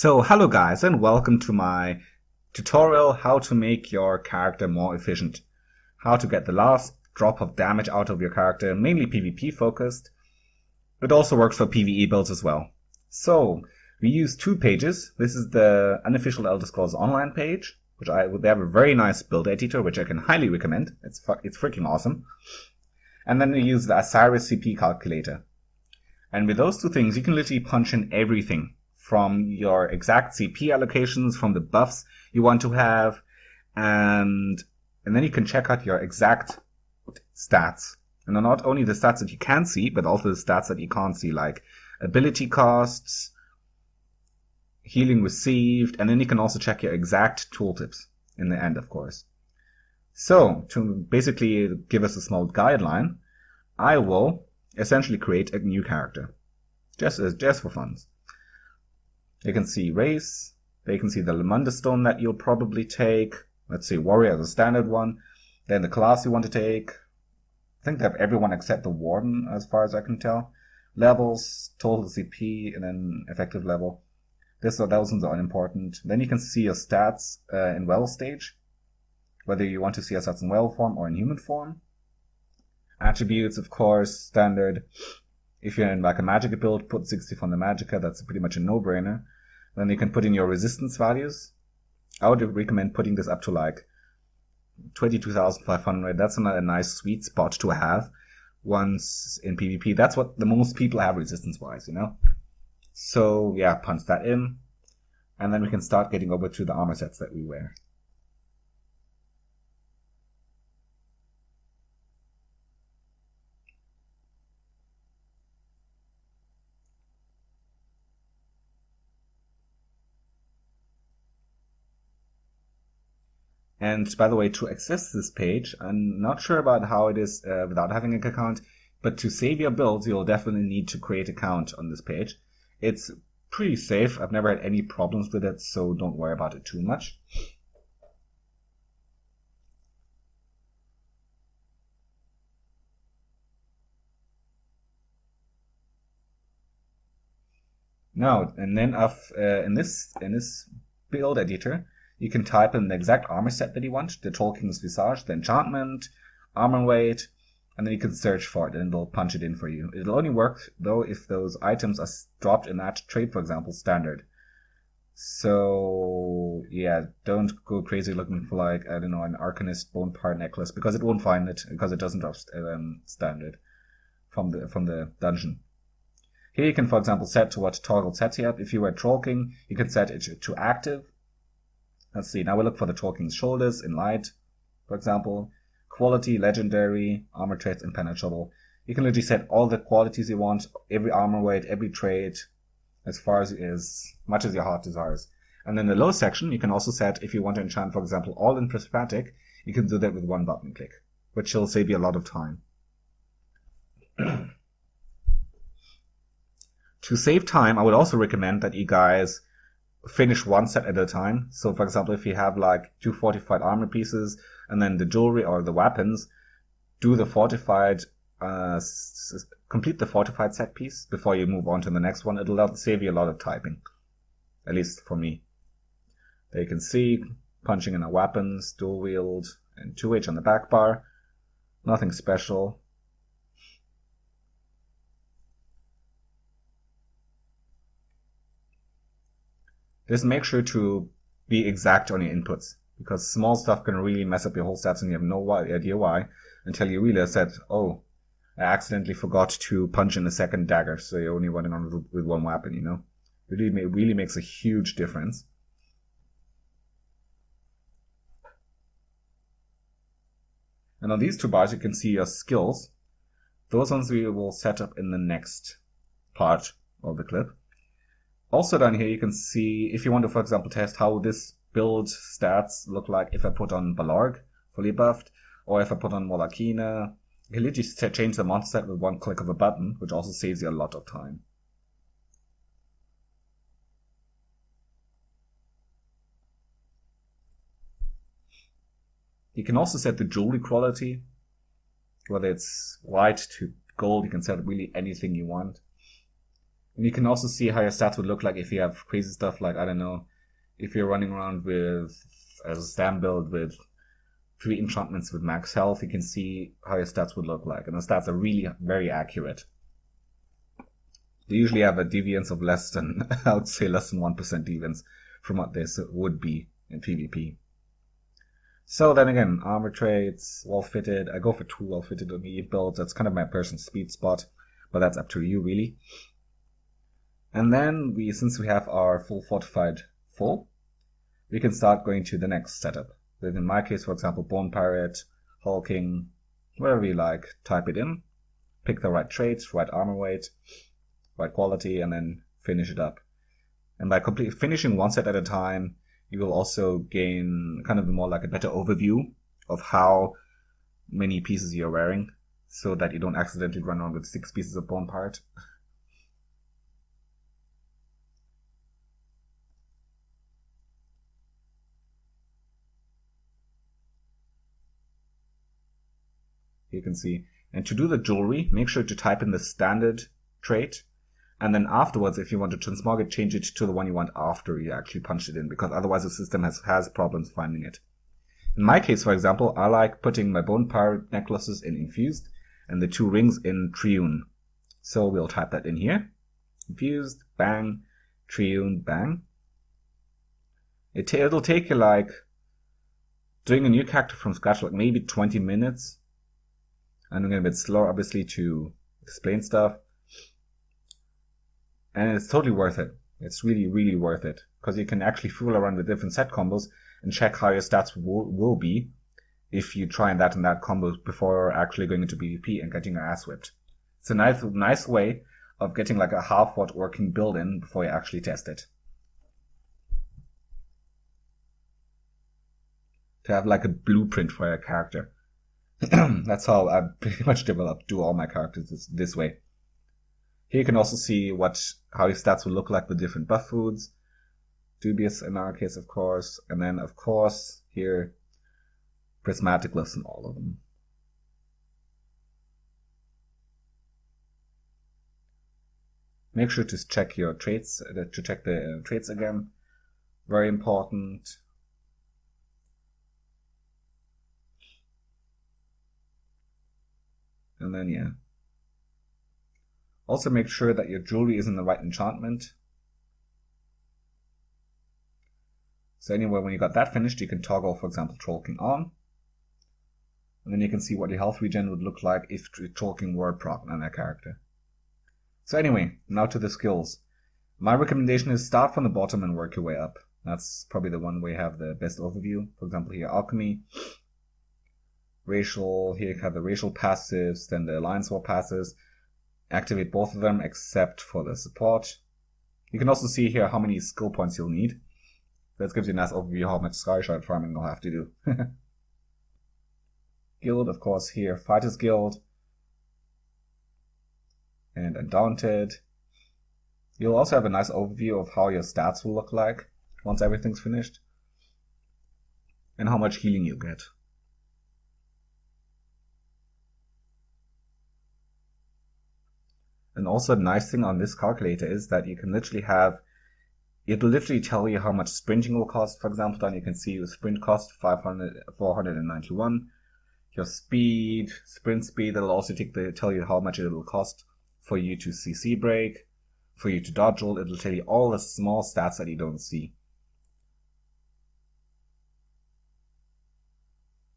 So hello guys and welcome to my tutorial how to make your character more efficient. How to get the last drop of damage out of your character, mainly PvP focused. It also works for PvE builds as well. So we use two pages. This is the unofficial Elder Scrolls Online page, they have a very nice build editor which I can highly recommend. It's freaking awesome. And then we use the Osiris CP calculator. And with those two things you can literally punch in everything from your exact CP allocations, from the buffs you want to have, and then you can check out your exact stats. And not only the stats that you can see, but also the stats that you can't see, like ability costs, healing received, and then you can also check your exact tooltips in the end, of course. So, to basically give us a small guideline, I will essentially create a new character. Just for fun. You can see race, you can see the Lamunda stone that you'll probably take. Let's see, warrior as a standard one. Then the class you want to take. I think they have everyone except the warden as far as I can tell. Levels, total CP, and then effective level. Those ones are unimportant. Then you can see your stats in well stage. Whether you want to see your stats in well form or in human form. Attributes, of course, standard. If you're in like a Magicka build, put 60 from the Magicka. That's pretty much a no-brainer. Then you can put in your resistance values. I would recommend putting this up to like 22,500. That's a nice sweet spot to have once in PvP. That's what the most people have resistance-wise, you know? So yeah, punch that in. And then we can start getting over to the armor sets that we wear. And by the way, to access this page, I'm not sure about how it is without having an account, but to save your builds, you'll definitely need to create an account on this page. It's pretty safe. I've never had any problems with it, so don't worry about it too much. Now, and then in this build editor, you can type in the exact armor set that you want, the Troll King's Visage, the enchantment, armor weight, and then you can search for it and it'll punch it in for you. It'll only work though if those items are dropped in that trait, for example, standard. So yeah, don't go crazy looking for like, I don't know, an Arcanist bone part necklace, because it won't find it, because it doesn't drop standard from the dungeon. Here you can, for example, set to what toggle sets you up. If you were Troll King, you can set it to active. Let's see, now we look for the Troll King's shoulders in light, for example. Quality, legendary, armor traits, impenetrable. You can literally set all the qualities you want, every armor weight, every trait, as much as your heart desires. And then the low section, you can also set, if you want to enchant, for example, all in prismatic, you can do that with one button click, which will save you a lot of time. To save time, I would also recommend that you guys finish one set at a time. So for example, if you have like 2 fortified armor pieces and then the jewelry or the weapons, do the fortified, complete the fortified set piece before you move on to the next one. It'll save you a lot of typing, at least for me. There you can see punching in our weapons, dual wield, and 2H on the back bar. Nothing special. Just make sure to be exact on your inputs, because small stuff can really mess up your whole stats and you have no idea why until you realize that, oh, I accidentally forgot to punch in a second dagger, so you're only running on with one weapon, you know? It really makes a huge difference. And on these two bars you can see your skills. Those ones we will set up in the next part of the clip. Also down here you can see, if you want to, for example, test how this build stats look like if I put on Balorg, fully buffed, or if I put on Molakina. You can literally change the monster set with one click of a button, which also saves you a lot of time. You can also set the jewelry quality, whether it's white to gold. You can set really anything you want. And you can also see how your stats would look like if you have crazy stuff like, I don't know, if you're running around with a stam build with 3 enchantments with max health, you can see how your stats would look like. And the stats are really very accurate. They usually have a deviance of less than, I would say less than 1% deviance from what this would be in PvP. So then again, armor traits, well-fitted. I go for 2 well-fitted on the builds. That's kind of my personal speed spot, but that's up to you really. And then since we have our full fortified full, we can start going to the next setup. In my case, for example, Bone Pirate, Hulking, whatever you like, type it in, pick the right traits, right armor weight, right quality, and then finish it up. And by finishing one set at a time, you will also gain kind of more like a better overview of how many pieces you're wearing, so that you don't accidentally run around with 6 pieces of Bone Pirate. You can see. And to do the jewelry, make sure to type in the standard trait. And then afterwards, if you want to transmog it, change it to the one you want after you actually punched it in, because otherwise the system has problems finding it. In my case, for example, I like putting my Bone Pirate necklaces in Infused and the 2 rings in Triune. So we'll type that in here. Infused, bang, Triune, bang. It'll take you like, doing a new character from scratch, like maybe 20 minutes. And I'm going a bit slower, obviously, to explain stuff. And it's totally worth it. It's really, really worth it. Because you can actually fool around with different set combos and check how your stats will be if you try that and that combo before actually going into PvP and getting your ass whipped. It's a nice way of getting like a half-watt working build in before you actually test it. To have like a blueprint for your character. That's how I pretty much do all my characters this way. Here you can also see how your stats will look like with different buff foods. Dubious in our case, of course. And then, of course, here, prismatic lists in all of them. Make sure to check your traits, to check the traits again. Very important. And then, yeah. Also make sure that your jewelry is in the right enchantment. So anyway, when you got that finished, you can toggle, for example, Trollking on. And then you can see what your health regen would look like if Trollking were proc on that character. So anyway, now to the skills. My recommendation is start from the bottom and work your way up. That's probably the one way you have the best overview. For example, here, Alchemy. Racial, here you have the racial passives, then the alliance war passives. Activate both of them except for the support. You can also see here how many skill points you'll need. That gives you a nice overview of how much Skyshard farming you'll have to do. Guild, of course, here, Fighters Guild. And Undaunted. You'll also have a nice overview of how your stats will look like once everything's finished. And how much healing you'll get. And also the nice thing on this calculator is that you can literally it'll literally tell you how much sprinting will cost. For example, then you can see your sprint cost 491. Your sprint speed, it'll also tell you how much it will cost for you to CC break, for you to dodge roll. It'll tell you all the small stats that you don't see.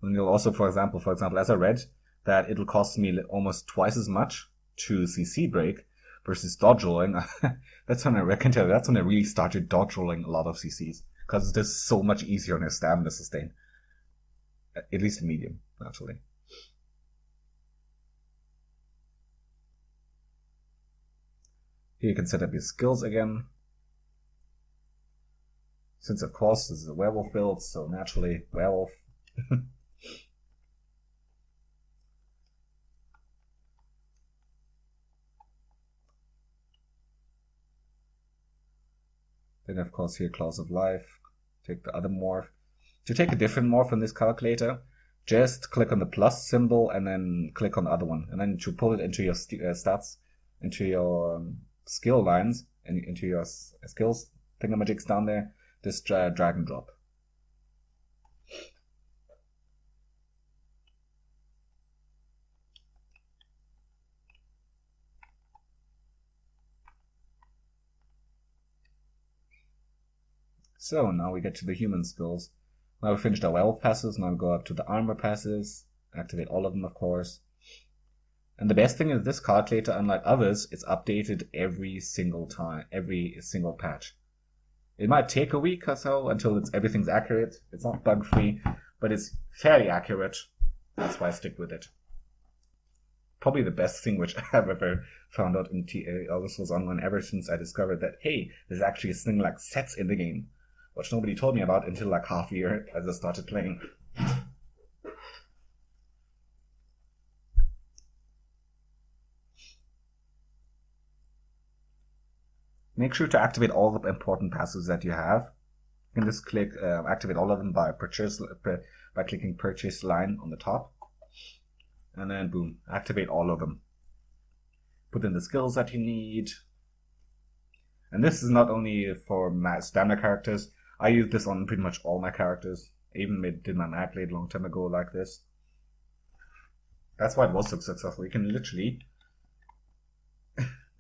And you'll also, for example, as I read, that it'll cost me almost twice as much to CC break versus dodge rolling. That's when I really started dodge rolling a lot of CCs, because it's just so much easier on your stamina sustain. At least in medium, naturally. Here you can set up your skills again. Since of course this is a werewolf build, so naturally werewolf. Then of course here Claws of Life. Take the other morph. To take a different morph in this calculator, just click on the plus symbol and then click on the other one. And then to pull it into your stats, into your skill lines into your skills thingamajigs down there, just drag and drop. So now we get to the human skills. Now we finished our wealth passes, now we go up to the armor passes, activate all of them of course. And the best thing is this calculator, unlike others, it's updated every single time, every single patch. It might take a week or so until everything's accurate. It's not bug free, but it's fairly accurate. That's why I stick with it. Probably the best thing which I've ever found out in Elder Scrolls Online ever since I discovered that, hey, there's actually a thing like sets in the game, which nobody told me about until like half a year as I started playing. Make sure to activate all the important passes that you have. You can just click activate all of them by clicking purchase line on the top. And then boom, activate all of them. Put in the skills that you need. And this is not only for my stamina characters. I use this on pretty much all my characters. I even did my Mad Blade a long time ago like this. That's why it was so successful. You can literally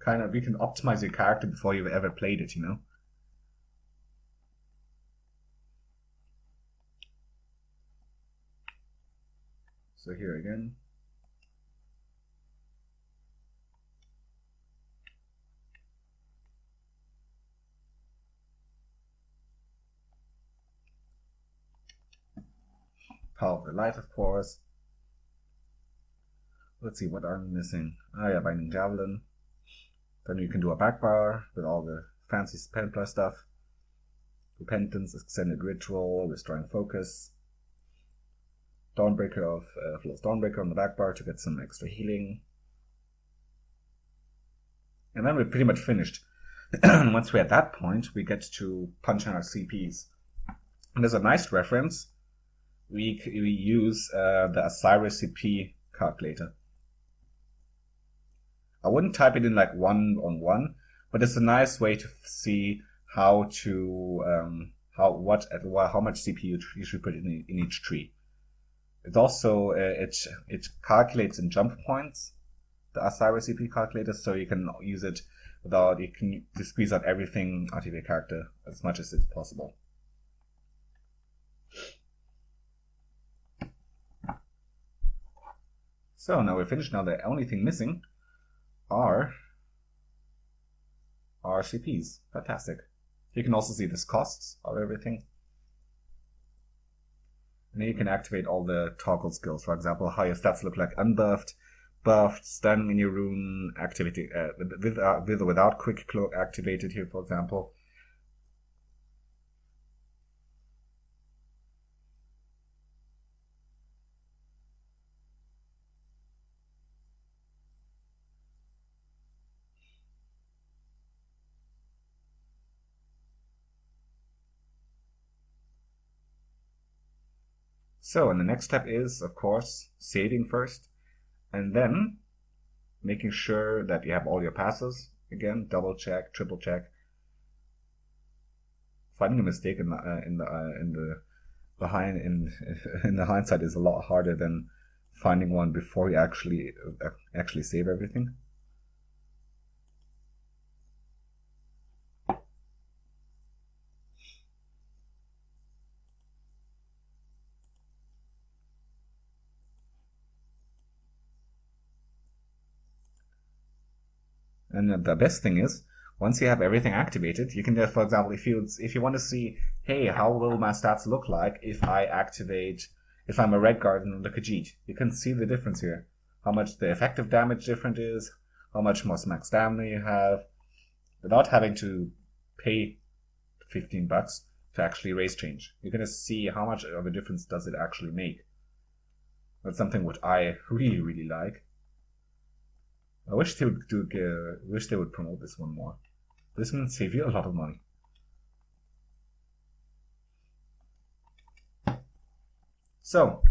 you can optimize your character before you've ever played it, you know? So here again. Power of the Light, of course. Let's see, what are we missing? Oh yeah, Binding Javelin. Then you can do a backbar with all the fancy Templar stuff. Repentance, Extended Ritual, Restoring Focus. Dawnbreaker of Flawless Dawnbreaker on the backbar to get some extra healing. And then we're pretty much finished. Once we're at that point, we get to punch in our CPs. And there's a nice reference. We use the Osiris CP calculator. I wouldn't type it in like one-on-one, but it's a nice way to see how much CPU you should put in each tree. It also it calculates in jump points, the Osiris CP calculator, so you can use it without you can squeeze out everything out of your character as much as it's possible. So now we're finished. Now the only thing missing are our CPs. Fantastic. You can also see this costs of everything. And then you can activate all the toggle skills. For example, how your stats look like unbuffed, buffed, standing in your rune, activated with or without quick cloak activated here, for example. So, and the next step is, of course, saving first, and then making sure that you have all your passes. Again, double check, triple check. Finding a mistake in the hindsight is a lot harder than finding one before you actually save everything. And the best thing is, once you have everything activated, you can, for example, if you want to see, hey, how will my stats look like if I'm a Red Guard and a Khajiit? You can see the difference here. How much the effective damage different is, how much more max stamina you have, without having to pay $15 to actually race change. You're going to see how much of a difference does it actually make. That's something which I really, really like. I wish they would promote this one more. This can save you a lot of money. So,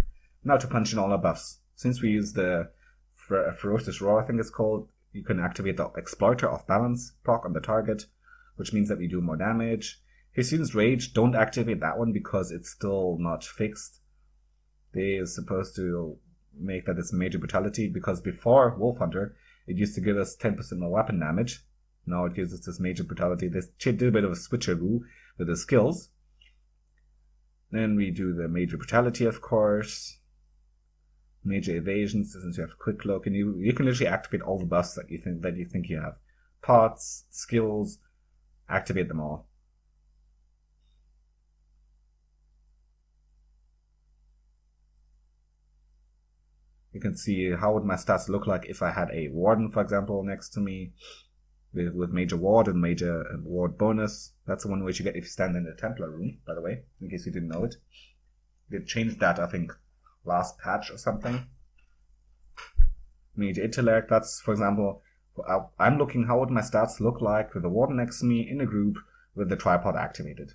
now to punch in all our buffs. Since we use the Ferocious Roar, I think it's called, You can activate the Exploiter of Balance proc on the target, which means that we do more damage. His Student's Rage, don't activate that one because it's still not fixed. They are supposed to make that as major brutality, because before Wolf Hunter, it used to give us 10% more weapon damage. Now it gives us this major brutality. They did a bit of a switcheroo with the skills. Then we do the major brutality, of course. Major evasions, since you have quick look, and you can literally activate all the buffs that you think you have. Pots, skills, activate them all. You can see how would my stats look like if I had a Warden, for example, next to me with Major Ward and Major Ward bonus. That's the one which you get if you stand in the Templar room, by the way, in case you didn't know it. They changed that, I think, last patch or something. Major Intellect, that's, for example, I'm looking how would my stats look like with the Warden next to me in a group with the tripod activated.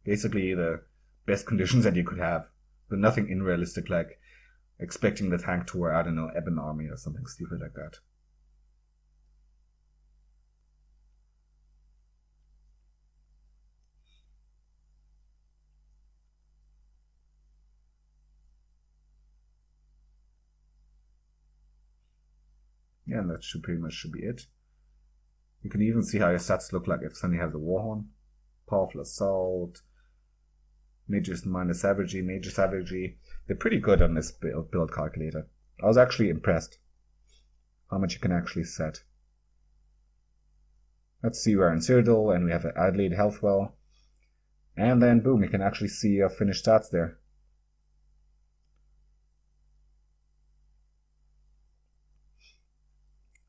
Basically the best conditions that you could have, but nothing unrealistic like expecting the tank to wear, I don't know, Ebon Army or something stupid like that. Yeah, and that pretty much be it. You can even see how your stats look like if somebody has a Warhorn. Powerful Assault, Major minus Savagery, Major Savagery. They're pretty good on this build calculator. I was actually impressed how much you can actually set. Let's see, we're in Cyrodiil and we have an Adelaide Healthwell. And then boom, you can actually see your finished stats there.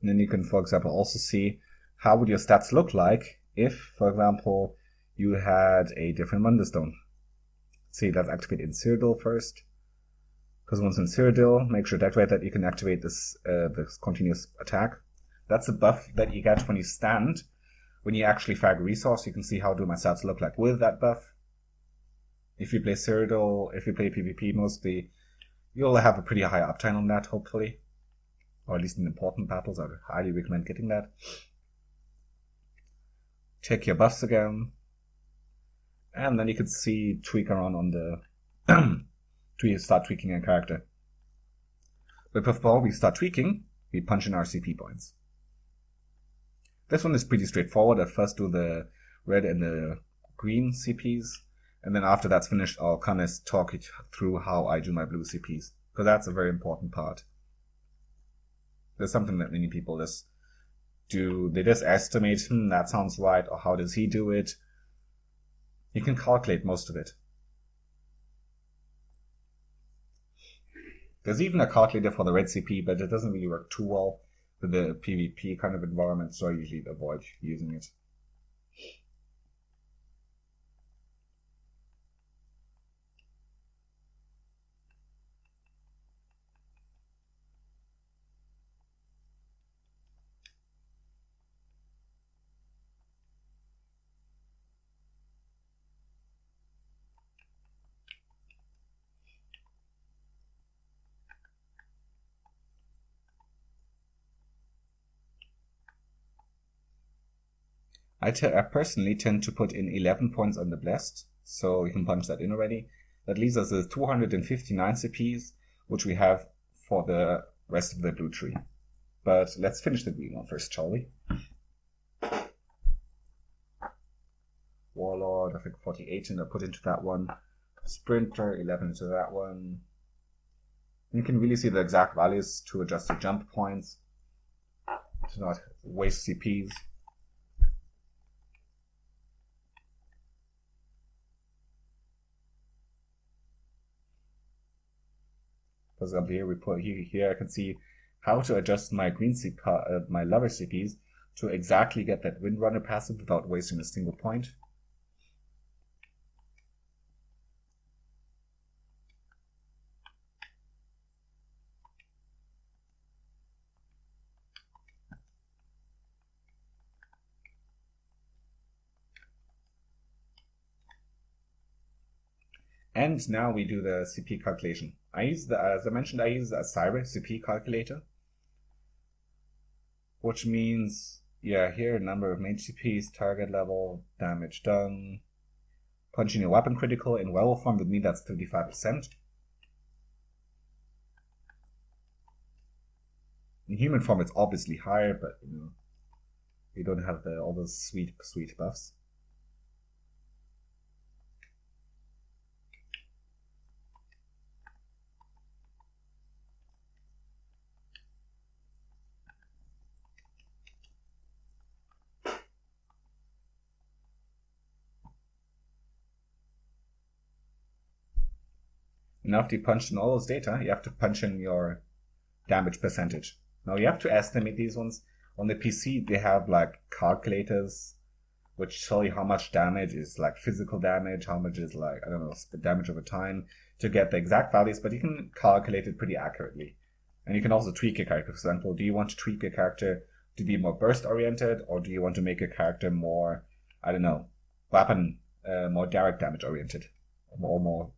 And then you can, for example, also see how would your stats look like if, for example, you had a different Wonderstone. See, let's activate in Cyrodiil first. Because once in Cyrodiil, make sure to activate that you can activate this continuous attack. That's a buff that you get when you stand. When you actually frag a resource, you can see how do my stats look like with that buff. If you play Cyrodiil, if you play PvP mostly, you'll have a pretty high uptime on that, hopefully. Or at least in important battles, I would highly recommend getting that. Check your buffs again. And then you can see tweak around on the to start tweaking a character. But before we start tweaking, we punch in our CP points. This one is pretty straightforward. I first do the red and the green CPs, and then after that's finished, I'll kind of talk it through how I do my blue CPs, because that's a very important part. There's something that many people just do. They just estimate, that sounds right, or how does he do it? You can calculate most of it. There's even a calculator for the red CP, but it doesn't really work too well with the PvP kind of environment, so I usually avoid using it. I personally tend to put in 11 points on the Blessed, so you can punch that in already. That leaves us with 259 CPs, which we have for the rest of the blue tree. But let's finish the green one first, shall we? Warlord, I think 48, and I put into that one. Sprinter, 11 into that one. And you can really see the exact values to adjust your jump points, to not waste CPs. For example, here we put here I can see how to adjust my green CP, my lover CPs to exactly get that Windrunner passive without wasting a single point. And now we do the CP calculation. As I mentioned, I use a Cyber CP calculator. which means, yeah, here number of main CPs, target level, damage done. Punching your weapon critical in werewolf form would mean that's 35%. In human form, it's obviously higher, but you know, you don't have all those sweet buffs. And after you punch in all those data, you have to punch in your damage percentage. Now you have to estimate these ones. On the PC, they have like calculators which tell you how much damage is like physical damage, how much is like, I don't know, damage over time, to get the exact values, but you can calculate it pretty accurately. And you can also tweak a character. For example, do you want to tweak a character to be more burst oriented, or do you want to make a character more, I don't know, weapon, more direct damage oriented, or more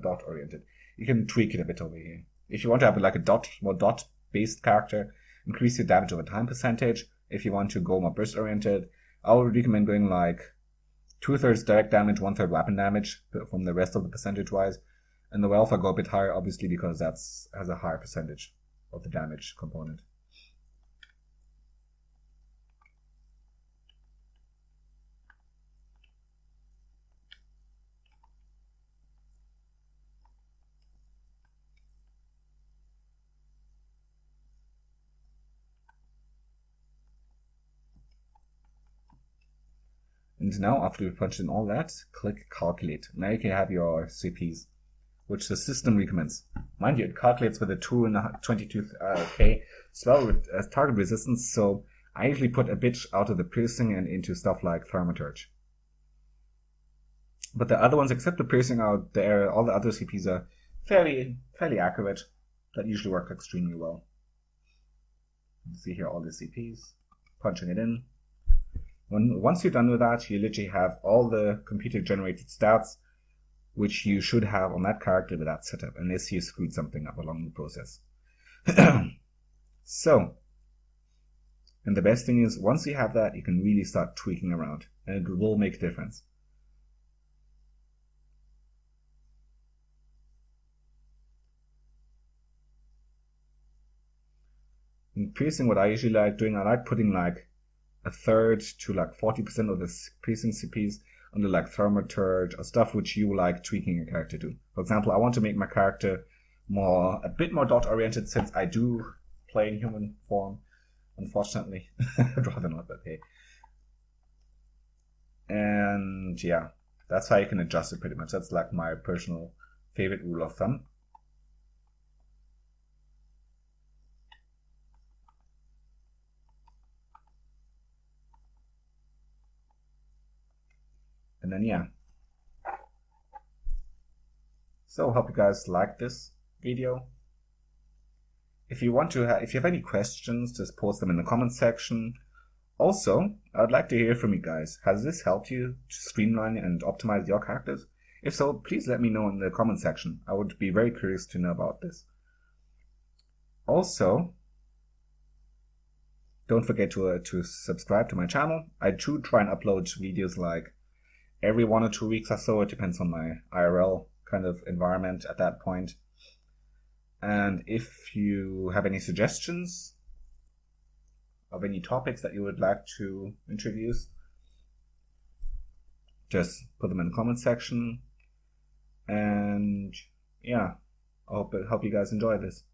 dot oriented? You can tweak it a bit over here. If you want to have like a more dot based character, increase your damage over time percentage. If you want to go more burst oriented, I would recommend going like 2/3 direct damage, 1/3 weapon damage from the rest of the percentage wise. And the Welfa go a bit higher, obviously, because that's has a higher percentage of the damage component. And now, after you've punched in all that, click Calculate. Now you can have your CPs, which the system recommends. Mind you, it calculates with a 22k spell with target resistance, so I usually put a bit out of the piercing and into stuff like Thaumaturge. But the other ones, except the piercing out there, all the other CPs are fairly accurate. That usually work extremely well. You see here all the CPs, punching it in. Once you're done with that, you literally have all the computer-generated stats, which you should have on that character with that setup, unless you screwed something up along the process. So, and the best thing is, once you have that, you can really start tweaking around, and it will make a difference. In piercing, what I usually like doing, I like putting like 1/3 to like 40% of the piercing CPs under like Thaumaturge or stuff which you like tweaking a character to. For example, I want to make my character a bit more dot oriented, since I do play in human form, unfortunately. I'd rather not, but hey. And yeah, that's how you can adjust it pretty much. That's like my personal favorite rule of thumb. And then yeah. So hope you guys liked this video. If you have any questions, just post them in the comment section. Also, I'd like to hear from you guys. Has this helped you to streamline and optimize your characters? If so, please let me know in the comment section. I would be very curious to know about this. Also, don't forget to subscribe to my channel. I do try and upload videos like every 1 or 2 weeks or so. It depends on my IRL kind of environment at that point. And if you have any suggestions of any topics that you would like to introduce, just put them in the comment section. And yeah, I hope you guys enjoy this.